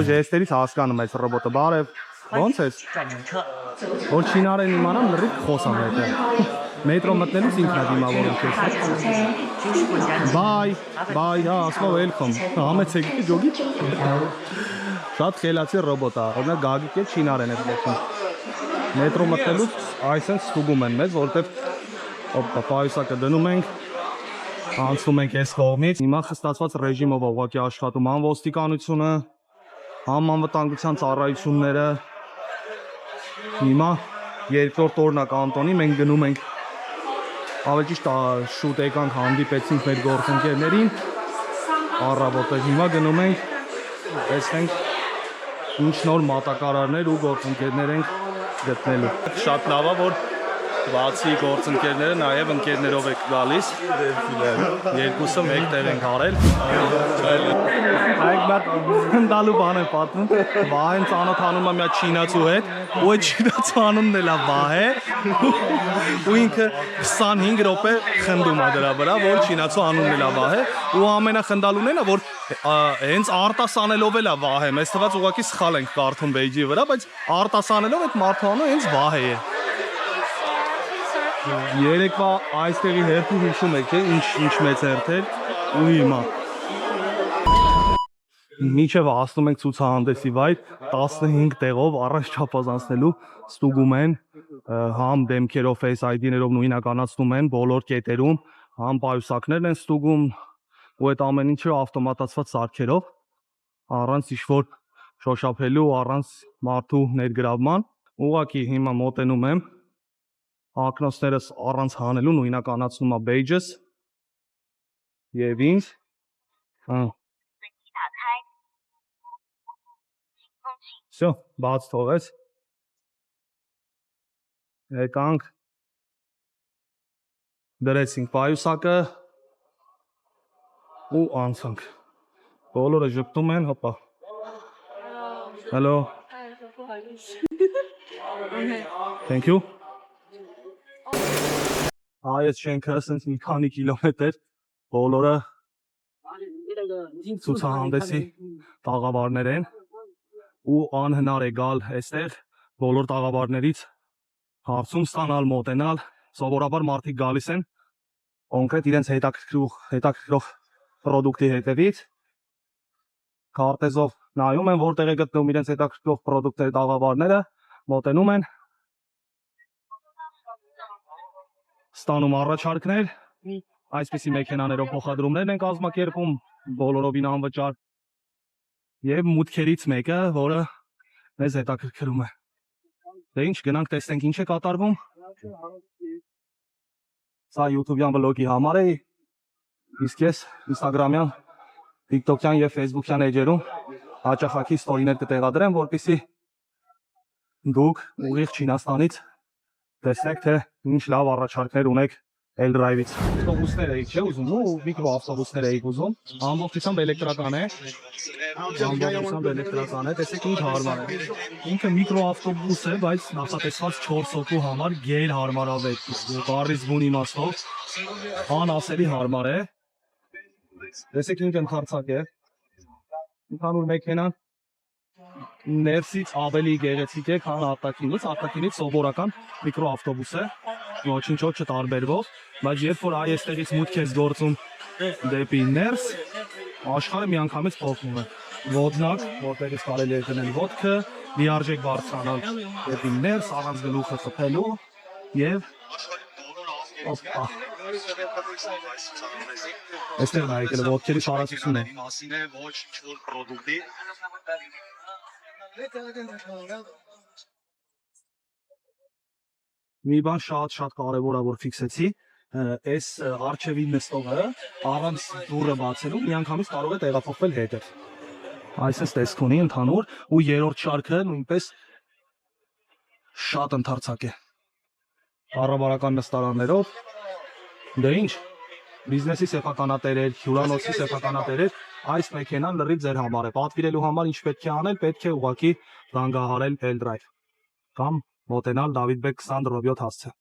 ժեստերից հասկանում ես ռոբոտը, բարև, ոնց ես, որ չինարեն իմանամ լրիվ խոսամ հետը, մետրո մտնելուց ինքնա դիմավորում քեզ, բայ, հա, ասմա welcome, համեցեք ջոգի, շատ խելացի ռոբոտ է, օրինակ գագիկ է չինարեն է խոսում, մետրո մտնելուց այսենց ստուգում են մեզ, որտեվ պայուսակը դնում ենք, անցնում ենք այս կողմից, հիմա խստացված ռեժիմով ուղղակի աշխատում համ ոստիկանությունը, համ անվտանգության ծառայությունները, հիմա երկրորդ օրն է կանտոնի, մենք գնում ենք, ավելի ճիշտ շուտ եկանք հանդիպեցինք մեր գործընկերներին, առավոտը հիմա գնում ենք, տեսնենք ինչ նոր մատակարարներ ու գործընկերներ ենք գտնելու, շատ լավ է, որ բացի գործընկերները նաև ընկերներով եք գալիս, երկուսը մեկ տեղ ենք արել, հայք մատ ընդալու բան է պատմում, Վահեն ծանոթանում է միա չինացու հետ, ու այդ չինացու անունն էլ է Վահե, ու ինքը 25 րոպե խնդում է դրա վրա, որ չինացու անունն էլ է Վահե, ու ամենախնդալուն է, որ հենց արտասանելով էլ է Վահե, մեզ թվաց ուղղակի սխալ ենք կարդում բեյջի վրա, բայց արտասանելով այդ մարդու անունը հենց Վահե է։ Երեկվա այստեղի հերթը հիշում եք, թե ինչ մեծ հերթ էր ու հիմա։ Մինչև հասնում ենք ցուցահանդեսի վայր 15 տեղով առաջ չափազանցնելու ստուգում են, համ դեմքերով Face ID-ներով նույնականացնում են բոլոր կետերում, համ պայուսակներն են ստուգում ու այդ ամեն ինչը ավտոմատացված սարքերով, առանց ինչ-որ շոշափելու, առանց մարդու ներգրավման, ուղղակի հիմա մոտենում եմ ակնոցներս առանց հանելու նույնականացնում է բեյջս և ինձ Всё, բաց թողեց եկանք դրեցինք պայուսակը ու անցանք բոլորը ժպտում են հոպա Hello Thank you Այս շենքը ասենց մի քանի կիլոմետր բոլորը ցուցահանդեսի տաղավարներ են ու անհնար է գալ այստեղ բոլոր տաղավարներից հարցում ստանալ, մոտենալ, սովորաբար մարդիկ գալիս են կոնկրետ իրենց հետաքրքրող պրոդուկտի հետևից քարտեզով նայում են որտեղ է գտնվում իրենց հետաքրքրող պրոդուկտների տաղավարները, մոտենում են ստանում առաջարկներ, այսպիսի մեքենաներով փոխադրումներ են կազմակերպում, բոլորովին անվճար և մուտքերից մեկը, որը մեզ հետաքրքրում է։ Դե ինչ, գնանք տեսնենք ինչ է կատարվում։ Սա YouTube-յան վլոգի համար է, իսկ ես Instagram-յան, TikTok-յան և Facebook-յան էջերում հաճախակի ստորիներ կտեղադրեմ, որպեսզի դուք ուղիղ Չինաստանից տեսնեք, թե ինչ լավ առաջարկներ ունեք L-Drive-ից։ Ավտոբուսներ էիք չէ ուզում, ու միկրոավտոբուսներ էիք ուզում, ամբողջությամբ էլեկտրական է, տեսեք ինչ հարմար է։ Ինքը միկրոավտոբուս է, բայց նախատեսված 4 հոգու համար գեր հարմարավետ, բառից բուն իմաստով, անասելի հարմար է։ Տեսեք ինչ ընդարձակ է, ընդհանուր մեքենան ներսից ավելի գեղեցիկ է, քան արտաքինից սովորական միկրոավտոբուս է, ոչինչով չտարբերվող, բայց երբ որ այստեղից մուտք ես գործում դեպի ներս, աշխարհը միանգամից փոխվում է։ Ոդնակ, որտեղից կարելի է գնել ոտքը, լիարժեք բարձրանալ դեպի ներս, առանց գլուխը խփելու և այստեղ նայեք ոտքերի շարածություն է։ Մի բան շատ կարևոր է որ ֆիքսեցի, այս առջևի նստողը առանց դուռը բացելու միանգամից կարող է տեղափոխվել հետև։ Այսպես տեսք ունի ընդհանուր ու երրորդ շարքը նույնպես շատ ընդարձակ է։ Կառավարական նստարաններով, դե ինչ, բիզնեսի սեփականատերեր, հյուրանոցի սեփականատերեր, այս մեքենան լրիվ ձեր համար է։ Պատվիրելու համար ինչ պետք է անել, պետք է ուղղակի զանգահարել L-Drive կամ մոտենալ Դավիթ Բեկ 20-7 հասցե։